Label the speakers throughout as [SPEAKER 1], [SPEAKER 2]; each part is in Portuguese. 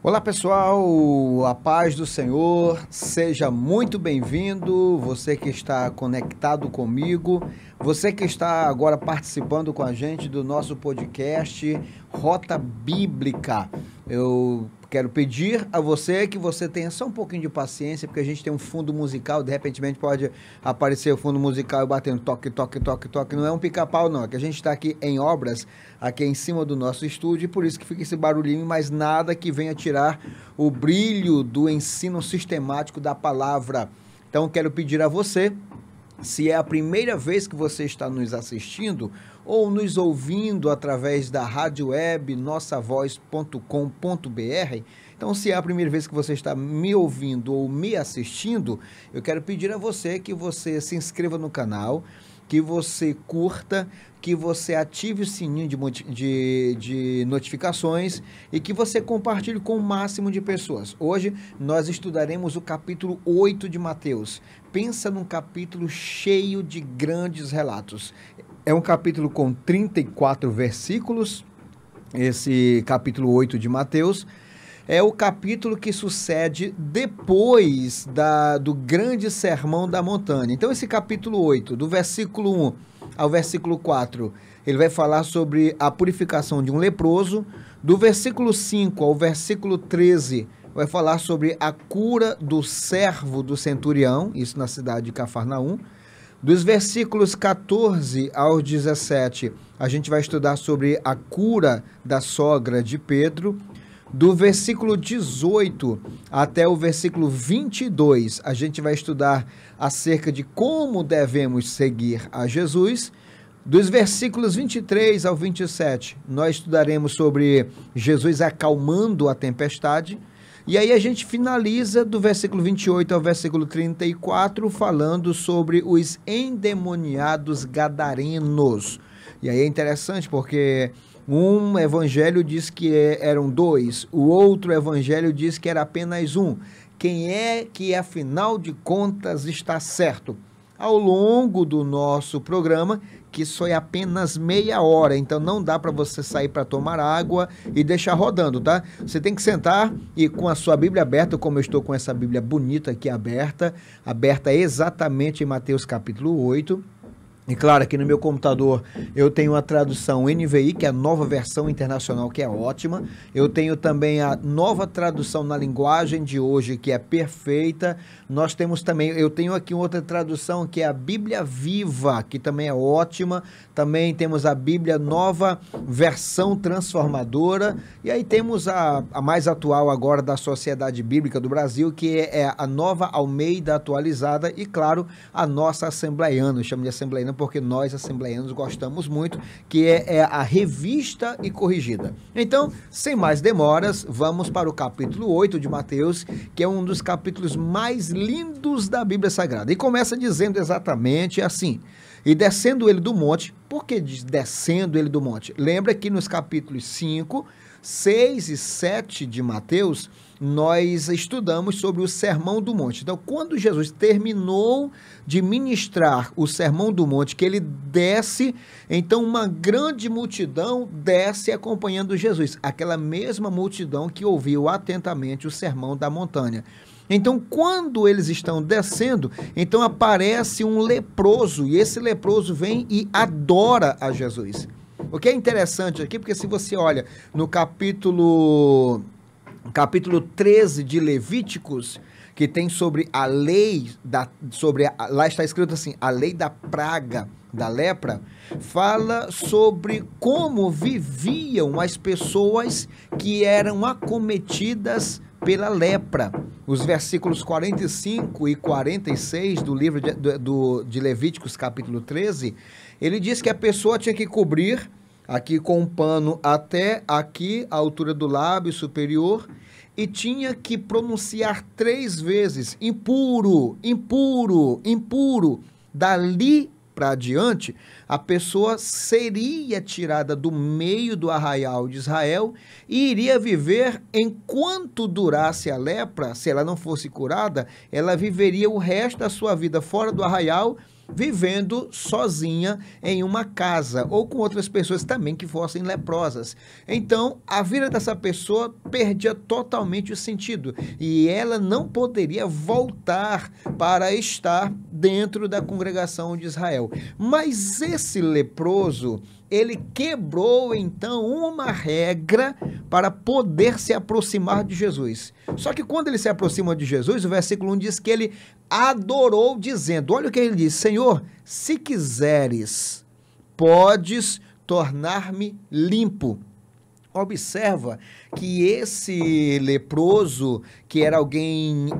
[SPEAKER 1] Olá pessoal, a paz do Senhor, seja muito bem-vindo, você que está conectado comigo, você que está agora participando com a gente do nosso podcast Rota Bíblica. Eu quero pedir a você que você tenha só um pouquinho de paciência, porque a gente tem um fundo musical, de repente pode aparecer o fundo musical e batendo toque, toque, toque, toque, não é um pica-pau não, é que a gente está aqui em obras, aqui em cima do nosso estúdio, e por isso que fica esse barulhinho, mas nada que venha tirar o brilho do ensino sistemático da palavra. Então quero pedir a você, se é a primeira vez que você está nos assistindo ou nos ouvindo através da rádio web nossavoz.com.br, então se é a primeira vez que você está me ouvindo ou me assistindo, eu quero pedir a você que você se inscreva no canal, que você curta, que você ative o sininho de notificações e que você compartilhe com o máximo de pessoas. Hoje nós estudaremos o capítulo 8 de Mateus. Pensa num capítulo cheio de grandes relatos. É um capítulo com 34 versículos, esse capítulo 8 de Mateus. É o capítulo que sucede depois do grande sermão da montanha. Então, esse capítulo 8, do versículo 1 ao versículo 4, ele vai falar sobre a purificação de um leproso. Do versículo 5 ao versículo 13, vai falar sobre a cura do servo do centurião, isso na cidade de Cafarnaum. Dos versículos 14 aos 17, a gente vai estudar sobre a cura da sogra de Pedro. Do versículo 18 até o versículo 22, a gente vai estudar acerca de como devemos seguir a Jesus. Dos versículos 23 ao 27, nós estudaremos sobre Jesus acalmando a tempestade. E aí a gente finaliza do versículo 28 ao versículo 34, falando sobre os endemoniados gadarenos. E aí é interessante porque um evangelho diz que eram dois, o outro evangelho diz que era apenas um. Quem é que, afinal de contas, está certo? Ao longo do nosso programa, que só é apenas meia hora, então não dá para você sair para tomar água e deixar rodando, tá? Você tem que sentar e com a sua Bíblia aberta, como eu estou com essa Bíblia bonita aqui aberta exatamente em Mateus capítulo 8, e claro, aqui no meu computador eu tenho a tradução NVI, que é a nova versão internacional, que é ótima. Eu tenho também a nova tradução na linguagem de hoje, que é perfeita. Nós temos também, eu tenho aqui outra tradução, que é a Bíblia Viva, que também é ótima. Também temos a Bíblia Nova Versão Transformadora. E aí temos a mais atual agora da Sociedade Bíblica do Brasil, que é a Nova Almeida Atualizada. E claro, a nossa Assembleiana, eu chamo de Assembleiana porque nós assembleianos gostamos muito, que é a Revista e Corrigida. Então, sem mais demoras, vamos para o capítulo 8 de Mateus, que é um dos capítulos mais lindos da Bíblia Sagrada. E começa dizendo exatamente assim: e descendo ele do monte. Por que diz descendo ele do monte? Lembra que nos capítulos 5, 6 e 7 de Mateus, nós estudamos sobre o Sermão do Monte. Então, quando Jesus terminou de ministrar o Sermão do Monte, que ele desce, então uma grande multidão desce acompanhando Jesus. Aquela mesma multidão que ouviu atentamente o Sermão da Montanha. Então, quando eles estão descendo, então aparece um leproso, e esse leproso vem e adora a Jesus. O que é interessante aqui, porque se você olha no capítulo 13 de Levíticos, que tem sobre a lei, lá está escrito assim, a lei da praga, da lepra, fala sobre como viviam as pessoas que eram acometidas pela lepra. Os versículos 45 e 46 do livro de Levíticos, capítulo 13, ele diz que a pessoa tinha que cobrir aqui com um pano até aqui, a altura do lábio superior, e tinha que pronunciar 3 vezes, impuro, impuro, impuro. Dali para adiante, a pessoa seria tirada do meio do arraial de Israel e iria viver, enquanto durasse a lepra, se ela não fosse curada, ela viveria o resto da sua vida fora do arraial, vivendo sozinha em uma casa, ou com outras pessoas também que fossem leprosas. Então, a vida dessa pessoa perdia totalmente o sentido, e ela não poderia voltar para estar dentro da congregação de Israel. Mas esse leproso, ele quebrou então uma regra para poder se aproximar de Jesus. Só que quando ele se aproxima de Jesus, o versículo 1 diz que ele adorou dizendo, olha o que ele diz: Senhor, se quiseres, podes tornar-me limpo. Observa que esse leproso, que era alguém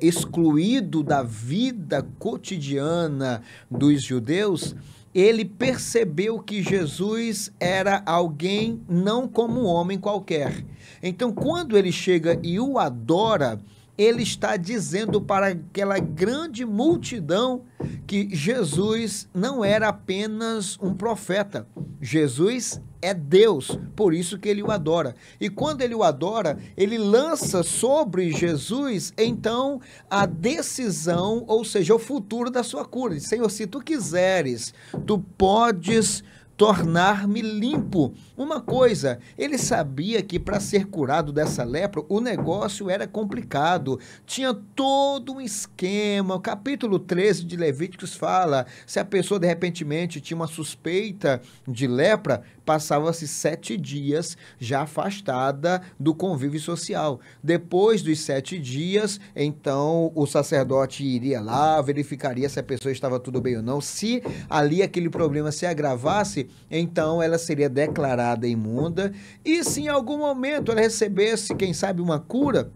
[SPEAKER 1] excluído da vida cotidiana dos judeus, ele percebeu que Jesus era alguém não como um homem qualquer. Então, quando ele chega e o adora, ele está dizendo para aquela grande multidão que Jesus não era apenas um profeta. Jesus é Deus, por isso que ele o adora. E quando ele o adora, ele lança sobre Jesus, então, a decisão, ou seja, o futuro da sua cura. Diz, Senhor, se tu quiseres, tu podes tornar-me limpo. Uma coisa, ele sabia que para ser curado dessa lepra, o negócio era complicado, tinha todo um esquema. O capítulo 13 de Levíticos fala, se a pessoa de repentemente tinha uma suspeita de lepra, passava-se 7 dias já afastada do convívio social. Depois dos 7 dias, então o sacerdote iria lá, verificaria se a pessoa estava tudo bem ou não. Se ali aquele problema se agravasse, então ela seria declarada imunda, e se em algum momento ela recebesse, quem sabe, uma cura,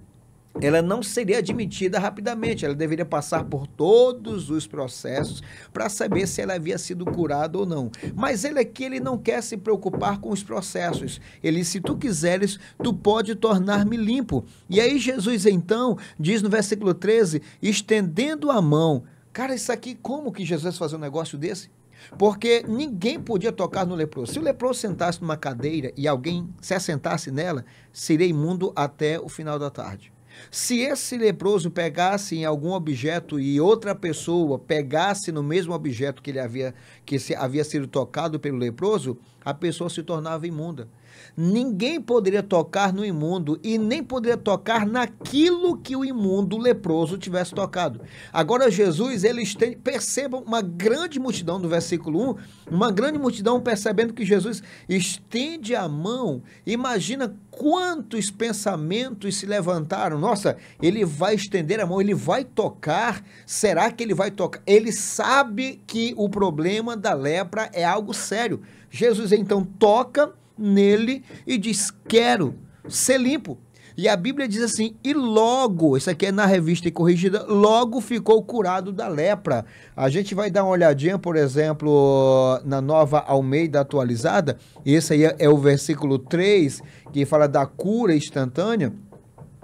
[SPEAKER 1] ela não seria admitida rapidamente, ela deveria passar por todos os processos para saber se ela havia sido curada ou não. Mas ele aqui, ele não quer se preocupar com os processos. Ele, se tu quiseres, tu pode tornar-me limpo. E aí Jesus então diz no versículo 13, estendendo a mão. Cara, isso aqui, como que Jesus fazia um negócio desse? Porque ninguém podia tocar no leproso. Se o leproso sentasse numa cadeira e alguém se assentasse nela, seria imundo até o final da tarde. Se esse leproso pegasse em algum objeto e outra pessoa pegasse no mesmo objeto que havia sido tocado pelo leproso, a pessoa se tornava imunda. Ninguém poderia tocar no imundo e nem poderia tocar naquilo que o imundo leproso tivesse tocado. Agora Jesus, percebam uma grande multidão, no versículo 1, uma grande multidão percebendo que Jesus estende a mão. Imagina quantos pensamentos se levantaram. Nossa, ele vai estender a mão, ele vai tocar. Será que ele vai tocar? Ele sabe que o problema da lepra é algo sério. Jesus então toca nele e diz, quero ser limpo. E a Bíblia diz assim, e logo, isso aqui é na Revista e Corrigida, logo ficou curado da lepra. A gente vai dar uma olhadinha, por exemplo, na Nova Almeida Atualizada, esse aí é o versículo 3, que fala da cura instantânea.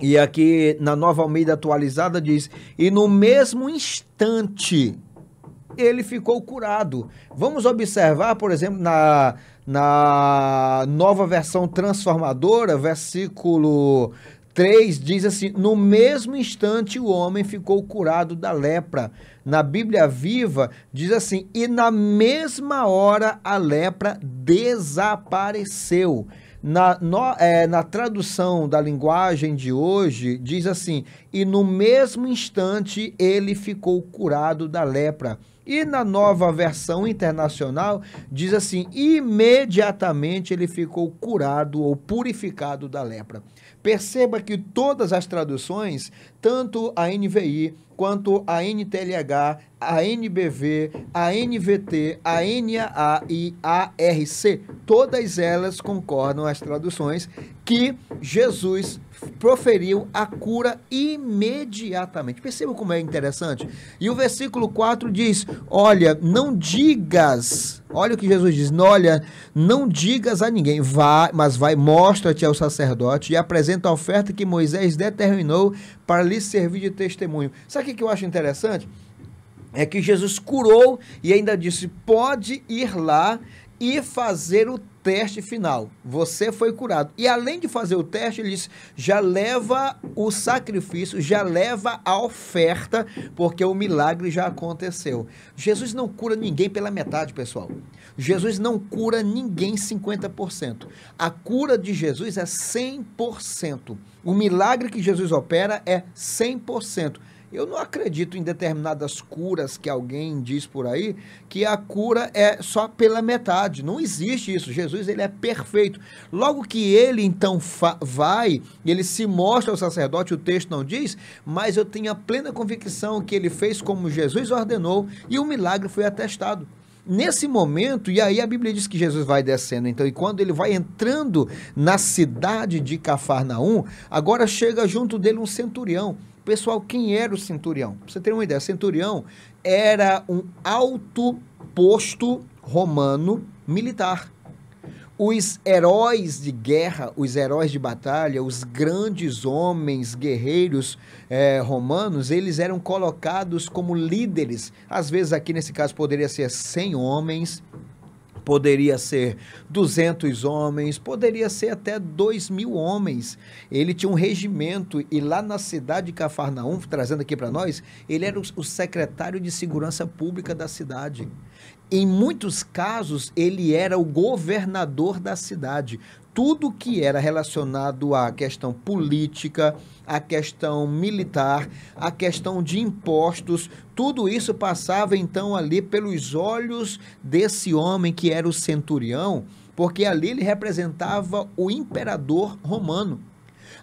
[SPEAKER 1] E aqui na Nova Almeida Atualizada diz, e no mesmo instante ele ficou curado. Vamos observar, por exemplo, na Nova Versão Transformadora, versículo 3, diz assim, no mesmo instante o homem ficou curado da lepra. Na Bíblia Viva, diz assim, e na mesma hora a lepra desapareceu. Na tradução da linguagem de hoje, diz assim, e no mesmo instante ele ficou curado da lepra. E na Nova Versão Internacional, diz assim, imediatamente ele ficou curado ou purificado da lepra. Perceba que todas as traduções, tanto a NVI, quanto a NTLH, a NBV, a NVT, a NAA e a ARC, todas elas concordam as traduções que Jesus proferiu a cura imediatamente. Perceba como é interessante? E o versículo 4 diz, olha, não digas, olha o que Jesus diz, olha, não digas a ninguém, mas vai, mostra-te ao sacerdote e apresenta a oferta que Moisés determinou para lhe servir de testemunho. Sabe o que eu acho interessante? É que Jesus curou e ainda disse, pode ir lá e fazer o teste final. Você foi curado. E além de fazer o teste, ele diz, já leva o sacrifício, já leva a oferta, porque o milagre já aconteceu. Jesus não cura ninguém pela metade, pessoal. Jesus não cura ninguém 50%. A cura de Jesus é 100%. O milagre que Jesus opera é 100%. Eu não acredito em determinadas curas que alguém diz por aí, que a cura é só pela metade. Não existe isso. Jesus, ele é perfeito. Logo que ele, então, vai, ele se mostra ao sacerdote, o texto não diz, mas eu tenho a plena convicção que ele fez como Jesus ordenou e o milagre foi atestado. Nesse momento, e aí a Bíblia diz que Jesus vai descendo, então, e quando ele vai entrando na cidade de Cafarnaum, agora chega junto dele um centurião. Pessoal, quem era o centurião? Pra você ter uma ideia, centurião era um alto posto romano militar. Os heróis de guerra, os heróis de batalha, os grandes homens guerreiros romanos, eles eram colocados como líderes. Às vezes aqui nesse caso poderia ser 100 homens, poderia ser 200 homens, poderia ser até 2.000 homens. Ele tinha um regimento e lá na cidade de Cafarnaum, trazendo aqui para nós, ele era o secretário de segurança pública da cidade. Em muitos casos, ele era o governador da cidade. Tudo que era relacionado à questão política, à questão militar, à questão de impostos, tudo isso passava então ali pelos olhos desse homem que era o centurião, porque ali ele representava o imperador romano.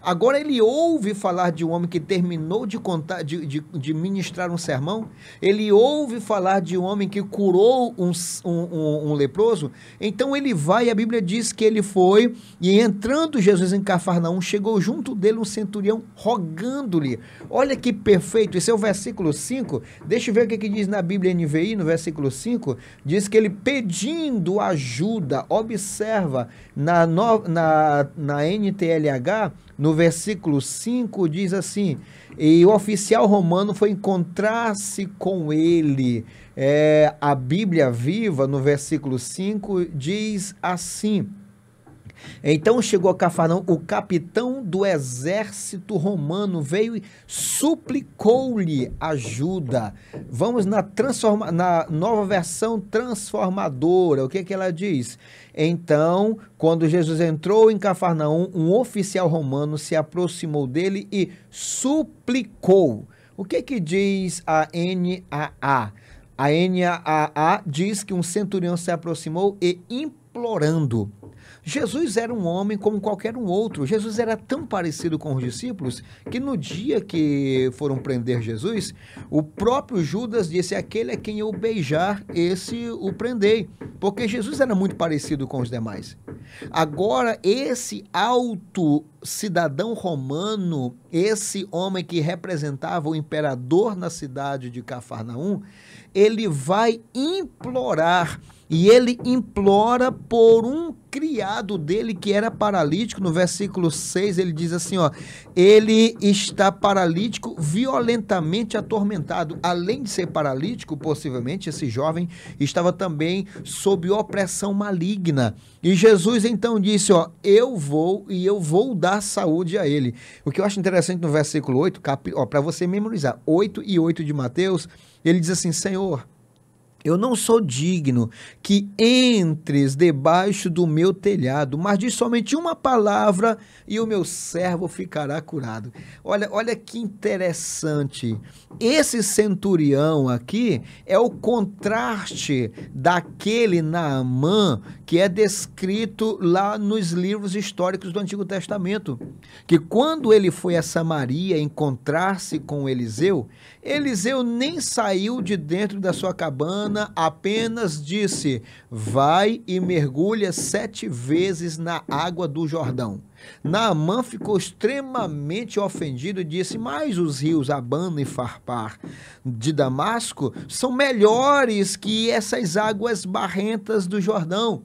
[SPEAKER 1] Agora ele ouve falar de um homem que terminou de contar, de ministrar um sermão, ele ouve falar de um homem que curou um leproso, então ele vai, a Bíblia diz que ele foi, e entrando Jesus em Cafarnaum, chegou junto dele um centurião rogando-lhe. Olha que perfeito, esse é o versículo 5, deixa eu ver o que diz na Bíblia NVI, no versículo 5, diz que ele pedindo ajuda, observa, na NTLH, no versículo 5 diz assim, e o oficial romano foi encontrar-se com ele. A Bíblia Viva, no versículo 5, diz assim, então chegou a Cafarnaum, o capitão do exército romano veio e suplicou-lhe ajuda. Vamos na nova versão transformadora, o que ela diz? Então, quando Jesus entrou em Cafarnaum, um oficial romano se aproximou dele e suplicou. O que diz a NAA? A NAA diz que um centurião se aproximou e implorando. Jesus era um homem como qualquer um outro. Jesus era tão parecido com os discípulos que no dia que foram prender Jesus, o próprio Judas disse, aquele a quem eu beijar, esse o prendei. Porque Jesus era muito parecido com os demais. Agora, esse alto cidadão romano, esse homem que representava o imperador na cidade de Cafarnaum, ele vai implorar. E ele implora por um criado dele que era paralítico. No versículo 6 ele diz assim, ó, ele está paralítico, violentamente atormentado. Além de ser paralítico, possivelmente esse jovem estava também sob opressão maligna. E Jesus então disse, ó, eu vou dar saúde a ele. O que eu acho interessante no versículo 8, para você memorizar, 8 e 8 de Mateus, ele diz assim, Senhor, eu não sou digno que entres debaixo do meu telhado, mas diz somente uma palavra e o meu servo ficará curado. Olha que interessante. Esse centurião aqui é o contraste daquele Naamã que é descrito lá nos livros históricos do Antigo Testamento, que quando ele foi a Samaria encontrar-se com Eliseu, Eliseu nem saiu de dentro da sua cabana, apenas disse, vai e mergulha 7 vezes na água do Jordão. Naamã ficou extremamente ofendido e disse, mas os rios Abana e Farpar de Damasco são melhores que essas águas barrentas do Jordão.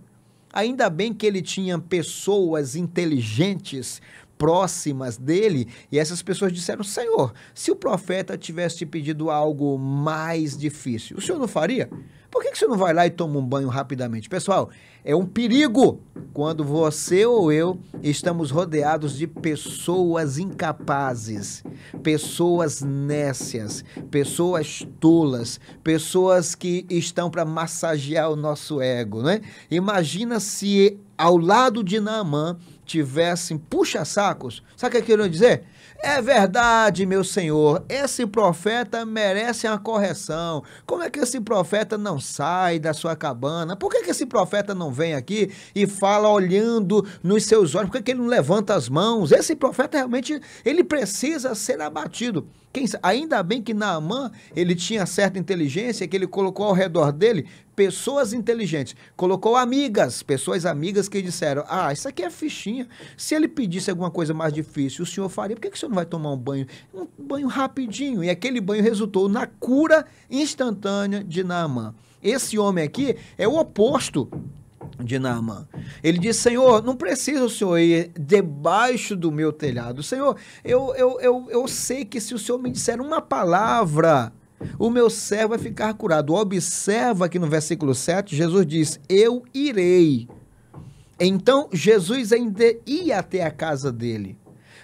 [SPEAKER 1] Ainda bem que ele tinha pessoas inteligentes próximas dele, e essas pessoas disseram, Senhor, se o profeta tivesse te pedido algo mais difícil, o senhor não faria? Por que você não vai lá e toma um banho rapidamente? Pessoal, é um perigo quando você ou eu estamos rodeados de pessoas incapazes, pessoas nécias, pessoas tolas, pessoas que estão para massagear o nosso ego, né? Imagina se ao lado de Naamã tivessem puxa-sacos. Sabe o que eu quero dizer? É verdade, meu senhor, esse profeta merece uma correção. Como é que esse profeta não sai da sua cabana? Por que esse profeta não vem aqui e fala olhando nos seus olhos? Por que ele não levanta as mãos? Esse profeta realmente, ele precisa ser abatido. Ainda bem que Naamã, ele tinha certa inteligência, que ele colocou ao redor dele pessoas inteligentes, colocou amigas, pessoas amigas que disseram, isso aqui é fichinha, se ele pedisse alguma coisa mais difícil, o senhor faria, por que o senhor não vai tomar um banho rapidinho? E aquele banho resultou na cura instantânea de Naamã. Esse homem aqui é o oposto de Naamã. Ele diz, Senhor, não precisa o senhor ir debaixo do meu telhado. Senhor, eu sei que se o senhor me disser uma palavra, o meu servo vai ficar curado. Observa que no versículo 7, Jesus diz, eu irei. Então, Jesus ainda ia até a casa dele.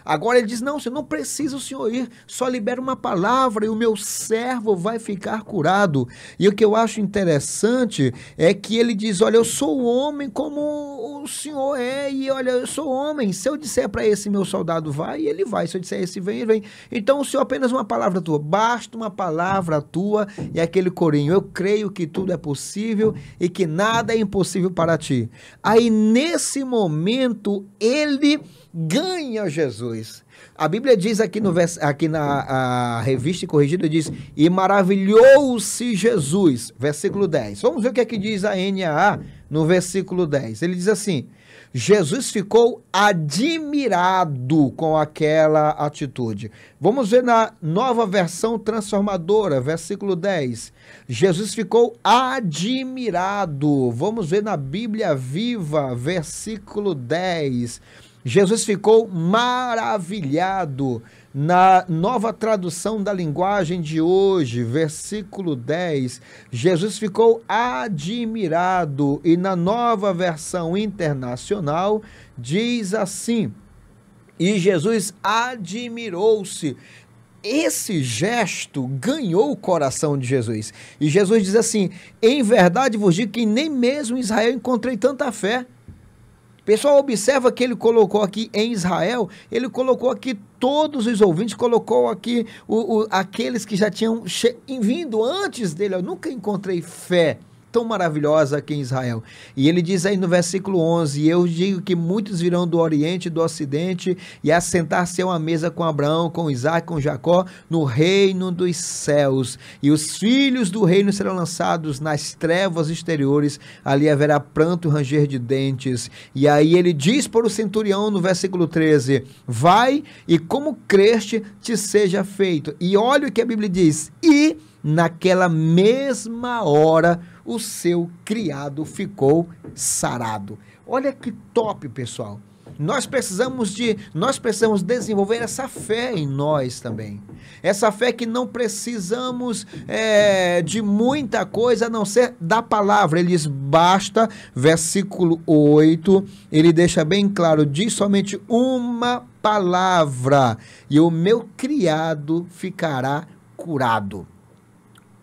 [SPEAKER 1] Agora ele diz, não, senhor, não precisa o senhor ir, só libera uma palavra e o meu servo vai ficar curado. E o que eu acho interessante é que ele diz, olha, eu sou homem como o senhor é, e olha, eu sou homem, se eu disser para esse meu soldado vai, ele vai, se eu disser esse vem, ele vem. Então o senhor apenas uma palavra tua, basta uma palavra tua e aquele corinho, eu creio que tudo é possível e que nada é impossível para ti. Aí nesse momento ele ganha Jesus. A Bíblia diz aqui, aqui na Revista e Corrigida, diz, e maravilhou-se Jesus, versículo 10. Vamos ver o que é que diz a NAA no versículo 10. Ele diz assim, Jesus ficou admirado com aquela atitude. Vamos ver na Nova Versão Transformadora, versículo 10. Jesus ficou admirado. Vamos ver na Bíblia Viva, versículo 10. Jesus ficou maravilhado. Na Nova Tradução da Linguagem de Hoje, versículo 10, Jesus ficou admirado. E na Nova Versão Internacional diz assim, e Jesus admirou-se. Esse gesto ganhou o coração de Jesus. E Jesus diz assim, em verdade vos digo que nem mesmo em Israel encontrei tanta fé. Pessoal, observa que ele colocou aqui em Israel, ele colocou aqui todos os ouvintes, colocou aqui aqueles que já tinham vindo antes dele. Eu nunca encontrei fé tão maravilhosa aqui em Israel. E ele diz aí no versículo 11, eu digo que muitos virão do Oriente e do Ocidente e assentar-se a uma mesa com Abraão, com Isaac, com Jacó, no reino dos céus. E os filhos do reino serão lançados nas trevas exteriores, ali haverá pranto e ranger de dentes. E aí ele diz para o centurião no versículo 13, vai e como creste te seja feito. E olha o que a Bíblia diz, e naquela mesma hora o seu criado ficou sarado. Olha que top, pessoal. Nós precisamos desenvolver essa fé em nós também. Essa fé que não precisamos de muita coisa a não ser da palavra. Ele diz, basta, versículo 8, ele deixa bem claro, diz somente uma palavra e o meu criado ficará curado.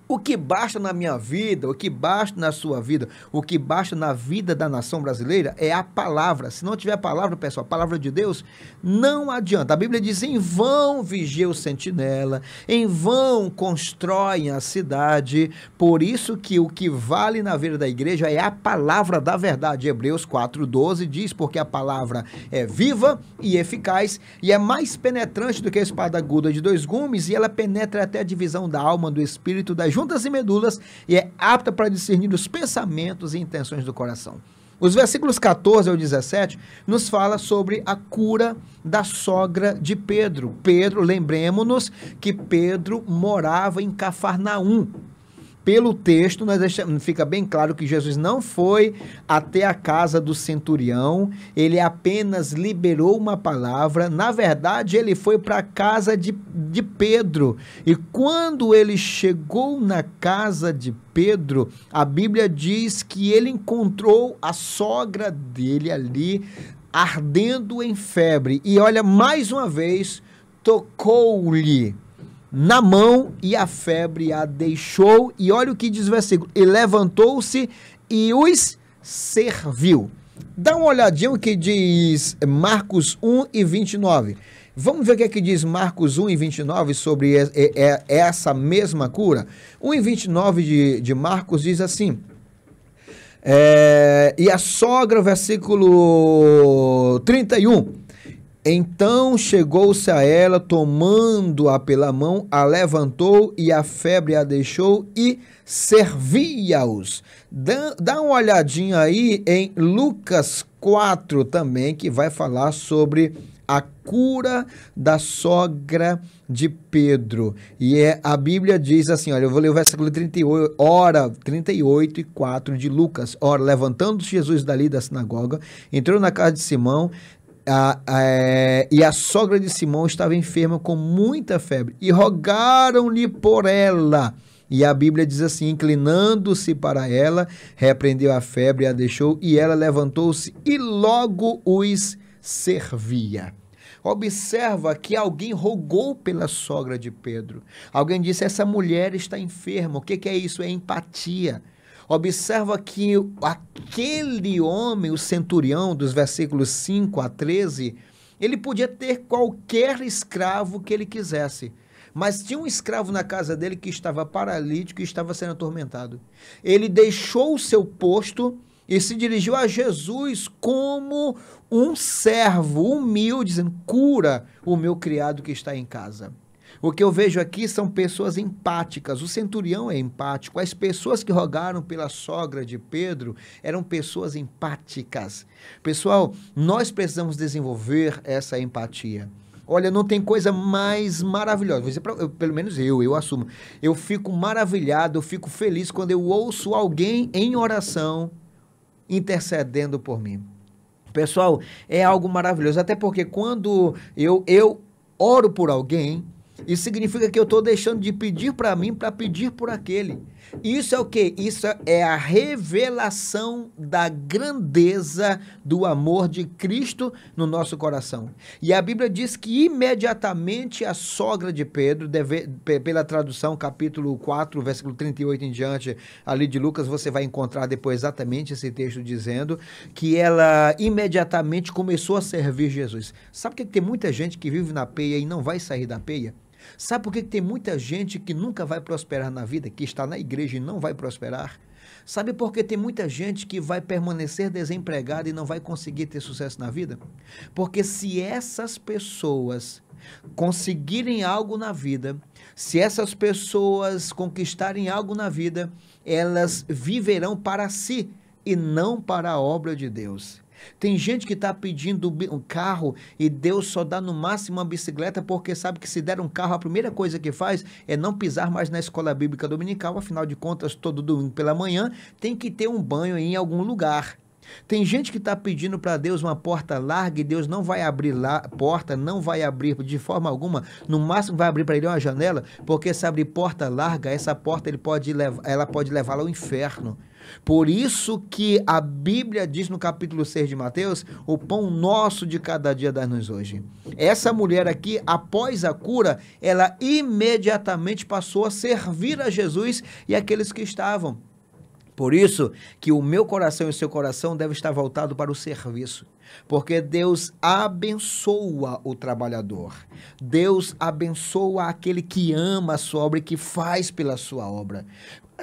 [SPEAKER 1] O que basta na minha vida, o que basta na sua vida, o que basta na vida da nação brasileira é a palavra. Se não tiver palavra, pessoal, a palavra de Deus, não adianta. A Bíblia diz, em vão vigia o sentinela, em vão constroem a cidade. Por isso que o que vale na vida da igreja é a palavra da verdade. Hebreus 4:12 diz, porque a palavra é viva e eficaz e é mais penetrante do que a espada aguda de 2 gumes e ela penetra até a divisão da alma, do espírito, das juntas e medulas e é apta para discernir os pensamentos e intenções do coração. Os versículos 14 ao 17 nos fala sobre a cura da sogra de Pedro. Lembremos-nos que Pedro morava em Cafarnaum. pelo texto, fica bem claro que Jesus não foi até a casa do centurião, ele apenas liberou uma palavra. Na verdade, ele foi para a casa de Pedro. E quando ele chegou na casa de Pedro, a Bíblia diz que ele encontrou a sogra dele ali, ardendo em febre. E olha, mais uma vez, tocou-lhe na mão e a febre a deixou. E olha o que diz o versículo: e levantou-se e os serviu. Dá uma olhadinha o que diz Marcos 1 e 29. Vamos ver o que é que diz Marcos 1 e 29 sobre essa mesma cura. 1 e 29 de Marcos diz assim: e a sogra, versículo 31, então chegou-se a ela, tomando-a pela mão, a levantou e a febre a deixou e servia-os. Dá uma olhadinha aí em Lucas 4 também, que vai falar sobre a cura da sogra de Pedro. E a Bíblia diz assim, olha, eu vou ler o versículo 38 e 4 de Lucas. Ora, levantando-se Jesus dali da sinagoga, entrou na casa de Simão, e a sogra de Simão estava enferma com muita febre, e rogaram-lhe por ela. E a Bíblia diz assim: inclinando-se para ela, repreendeu a febre, a deixou, e ela levantou-se e logo os servia. Observa que alguém rogou pela sogra de Pedro. Alguém disse: essa mulher está enferma. O que é isso? É empatia. Observa que aquele homem, o centurião, dos versículos 5 a 13, ele podia ter qualquer escravo que ele quisesse, mas tinha um escravo na casa dele que estava paralítico e estava sendo atormentado. Ele deixou o seu posto e se dirigiu a Jesus como um servo humilde, dizendo: cura o meu criado que está em casa. O que eu vejo aqui são pessoas empáticas. O centurião é empático. As pessoas que rogaram pela sogra de Pedro eram pessoas empáticas. Pessoal, nós precisamos desenvolver essa empatia. Olha, não tem coisa mais maravilhosa. Vou dizer pelo menos eu assumo. Eu fico maravilhado, eu fico feliz quando eu ouço alguém em oração intercedendo por mim. Pessoal, é algo maravilhoso. Até porque quando eu oro por alguém, isso significa que eu estou deixando de pedir para mim para pedir por aquele. Isso é o quê? Isso é a revelação da grandeza do amor de Cristo no nosso coração. E a Bíblia diz que imediatamente a sogra de Pedro, pela tradução, capítulo 4, versículo 38 em diante, ali de Lucas, você vai encontrar depois exatamente esse texto dizendo que ela imediatamente começou a servir Jesus. Sabe por que tem muita gente que vive na peia e não vai sair da peia? Sabe por que tem muita gente que nunca vai prosperar na vida, que está na igreja e não vai prosperar? Sabe por que tem muita gente que vai permanecer desempregada e não vai conseguir ter sucesso na vida? Porque se essas pessoas conseguirem algo na vida, se essas pessoas conquistarem algo na vida, elas viverão para si e não para a obra de Deus. Tem gente que está pedindo um carro e Deus só dá no máximo uma bicicleta porque sabe que se der um carro, a primeira coisa que faz é não pisar mais na escola bíblica dominical. Afinal de contas, todo domingo pela manhã tem que ter um banho em algum lugar. Tem gente que está pedindo para Deus uma porta larga e Deus não vai abrir porta, não vai abrir de forma alguma, no máximo vai abrir para ele uma janela, porque se abrir porta larga, essa porta ela pode levá-la ao inferno. Por isso que a Bíblia diz no capítulo 6 de Mateus: o pão nosso de cada dia dá-nos hoje. Essa mulher aqui, após a cura, ela imediatamente passou a servir a Jesus e aqueles que estavam. Por isso que o meu coração e o seu coração devem estar voltados para o serviço, porque Deus abençoa o trabalhador, Deus abençoa aquele que ama a sua obra e que faz pela sua obra.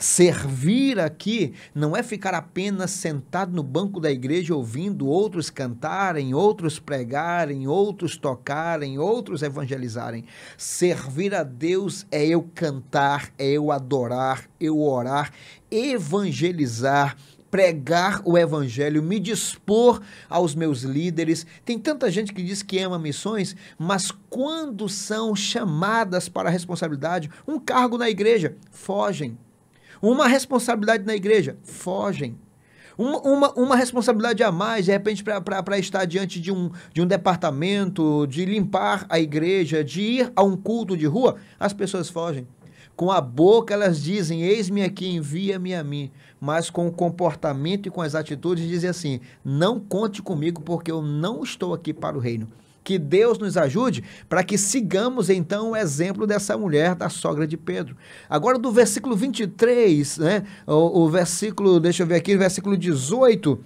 [SPEAKER 1] Servir aqui não é ficar apenas sentado no banco da igreja ouvindo outros cantarem, outros pregarem, outros tocarem, outros evangelizarem. Servir a Deus é eu cantar, é eu adorar, eu orar, evangelizar, pregar o evangelho, me dispor aos meus líderes. Tem tanta gente que diz que ama missões, mas quando são chamadas para a responsabilidade, um cargo na igreja, fogem. Uma responsabilidade na igreja, fogem. Uma responsabilidade a mais, de repente, para estar diante de um departamento, de limpar a igreja, de ir a um culto de rua, as pessoas fogem. Com a boca elas dizem, eis-me aqui, envia-me a mim. Mas com o comportamento e com as atitudes dizem assim, não conte comigo porque eu não estou aqui para o reino. Que Deus nos ajude para que sigamos então o exemplo dessa mulher, da sogra de Pedro. Agora do versículo 23, né? O versículo, deixa eu ver aqui, o versículo 18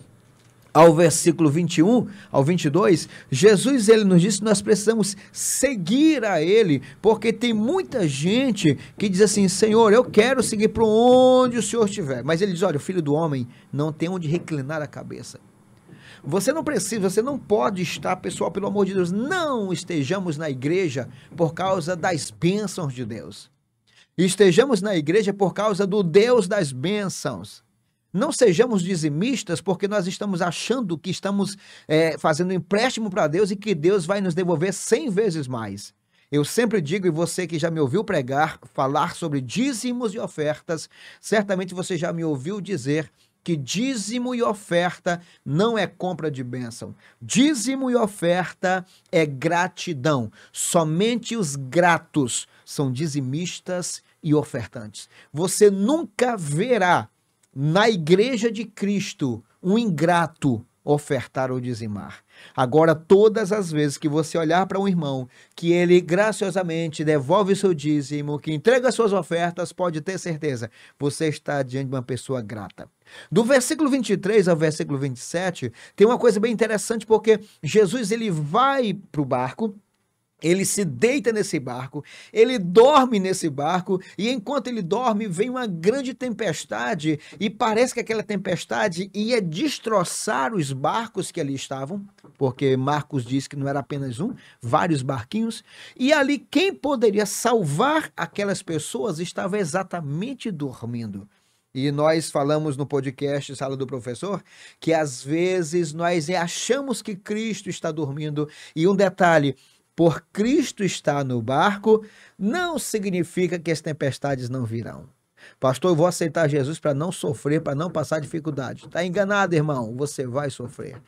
[SPEAKER 1] ao versículo 21 ao 22, Jesus ele nos disse que nós precisamos seguir a ele, porque tem muita gente que diz assim, Senhor, eu quero seguir para onde o Senhor estiver. Mas ele diz, olha, o Filho do Homem não tem onde reclinar a cabeça. Você não precisa, você não pode estar, pessoal, pelo amor de Deus, não estejamos na igreja por causa das bênçãos de Deus. Estejamos na igreja por causa do Deus das bênçãos. Não sejamos dizimistas porque nós estamos achando que estamos fazendo empréstimo para Deus e que Deus vai nos devolver 100 vezes mais. Eu sempre digo, e você que já me ouviu pregar, falar sobre dízimos e ofertas, certamente você já me ouviu dizer que dízimo e oferta não é compra de bênção. Dízimo e oferta é gratidão. Somente os gratos são dizimistas e ofertantes. Você nunca verá na igreja de Cristo um ingrato ofertar ou dizimar. Agora, todas as vezes que você olhar para um irmão, que ele graciosamente devolve o seu dízimo, que entrega suas ofertas, pode ter certeza, você está diante de uma pessoa grata. Do versículo 23 ao versículo 27, tem uma coisa bem interessante, porque Jesus ele vai para o barco, ele se deita nesse barco, ele dorme nesse barco, e enquanto ele dorme, vem uma grande tempestade, e parece que aquela tempestade ia destroçar os barcos que ali estavam, porque Marcos diz que não era apenas um, vários barquinhos, e ali quem poderia salvar aquelas pessoas estava exatamente dormindo. E nós falamos no podcast Sala do Professor que às vezes nós achamos que Cristo está dormindo, e um detalhe, por Cristo estar no barco, não significa que as tempestades não virão. Pastor, eu vou aceitar Jesus para não sofrer, para não passar dificuldade. Está enganado, irmão, você vai sofrer.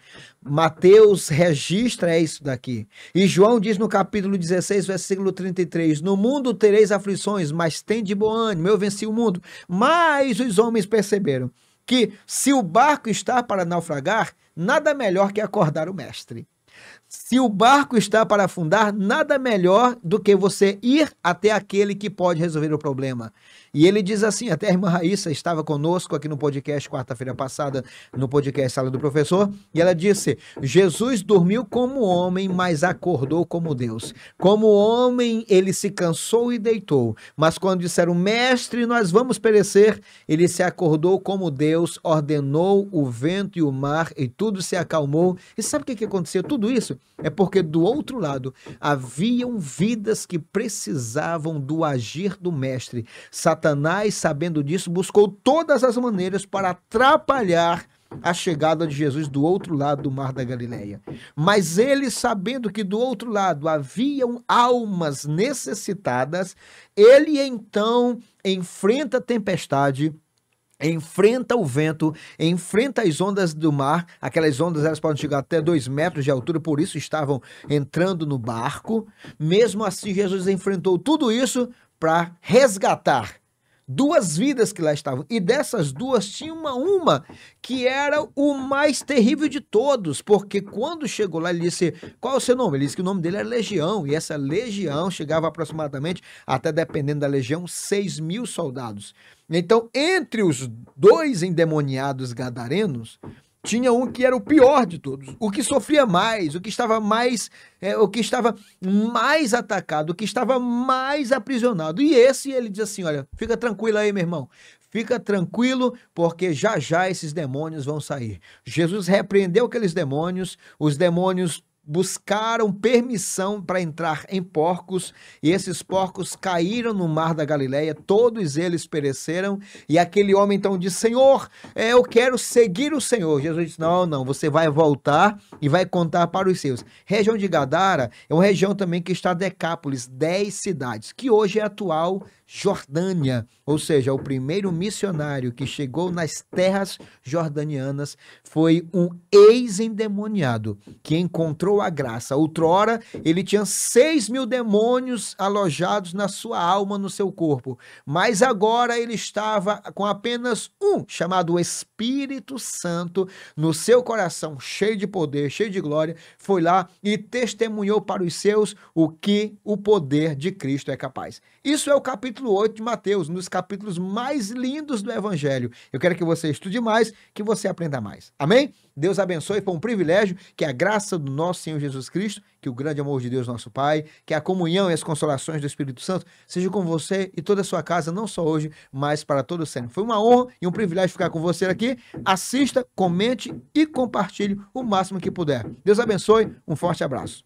[SPEAKER 1] Mateus registra isso daqui. E João diz no capítulo 16, versículo 33, no mundo tereis aflições, mas tende bom ânimo, eu venci o mundo. Mas os homens perceberam que se o barco está para naufragar, nada melhor que acordar o mestre. Se o barco está para afundar, nada melhor do que você ir até aquele que pode resolver o problema. E ele diz assim, até a irmã Raíssa estava conosco aqui no podcast quarta-feira passada, no podcast Sala do Professor, e ela disse, Jesus dormiu como homem, mas acordou como Deus. Como homem, ele se cansou e deitou, mas quando disseram, mestre, nós vamos perecer, ele se acordou como Deus, ordenou o vento e o mar, e tudo se acalmou. E sabe o que aconteceu? Tudo isso é porque do outro lado haviam vidas que precisavam do agir do mestre. Satanás, sabendo disso, buscou todas as maneiras para atrapalhar a chegada de Jesus do outro lado do Mar da Galileia. Mas ele, sabendo que do outro lado haviam almas necessitadas, ele então enfrenta a tempestade, enfrenta o vento, enfrenta as ondas do mar, aquelas ondas elas podem chegar até 2 metros de altura, por isso estavam entrando no barco. Mesmo assim, Jesus enfrentou tudo isso para resgatar 2 vidas que lá estavam, e dessas 2 tinha uma que era o mais terrível de todos, porque quando chegou lá ele disse, qual é o seu nome? Ele disse que o nome dele era Legião, e essa legião chegava aproximadamente, até dependendo da legião, 6.000 soldados. Então, entre os 2 endemoniados gadarenos, tinha um que era o pior de todos, o que sofria mais, o que estava mais atacado, o que estava mais aprisionado. E esse, ele diz assim, olha, fica tranquilo aí, meu irmão. Fica tranquilo, porque já já esses demônios vão sair. Jesus repreendeu aqueles demônios, os demônios buscaram permissão para entrar em porcos, e esses porcos caíram no mar da Galileia, todos eles pereceram, e aquele homem então disse: Senhor, eu quero seguir o Senhor. Jesus disse: não, você vai voltar e vai contar para os seus. Região de Gadara é uma região também que está Decápolis, 10 cidades, que hoje é a atual Jordânia, ou seja, o primeiro missionário que chegou nas terras jordanianas foi um ex-endemoniado que encontrou a graça. Outrora, ele tinha 6.000 demônios alojados na sua alma, no seu corpo, mas agora ele estava com apenas um, chamado Espírito Santo, no seu coração, cheio de poder, cheio de glória, foi lá e testemunhou para os seus o que o poder de Cristo é capaz. Isso é o capítulo 8 de Mateus, um dos capítulos mais lindos do Evangelho. Eu quero que você estude mais, que você aprenda mais. Amém? Deus abençoe, foi um privilégio, que a graça do nosso Senhor Jesus Cristo, que o grande amor de Deus nosso Pai, que a comunhão e as consolações do Espírito Santo seja com você e toda a sua casa, não só hoje, mas para todo sempre. Foi uma honra e um privilégio ficar com você aqui. Assista, comente e compartilhe o máximo que puder. Deus abençoe, um forte abraço.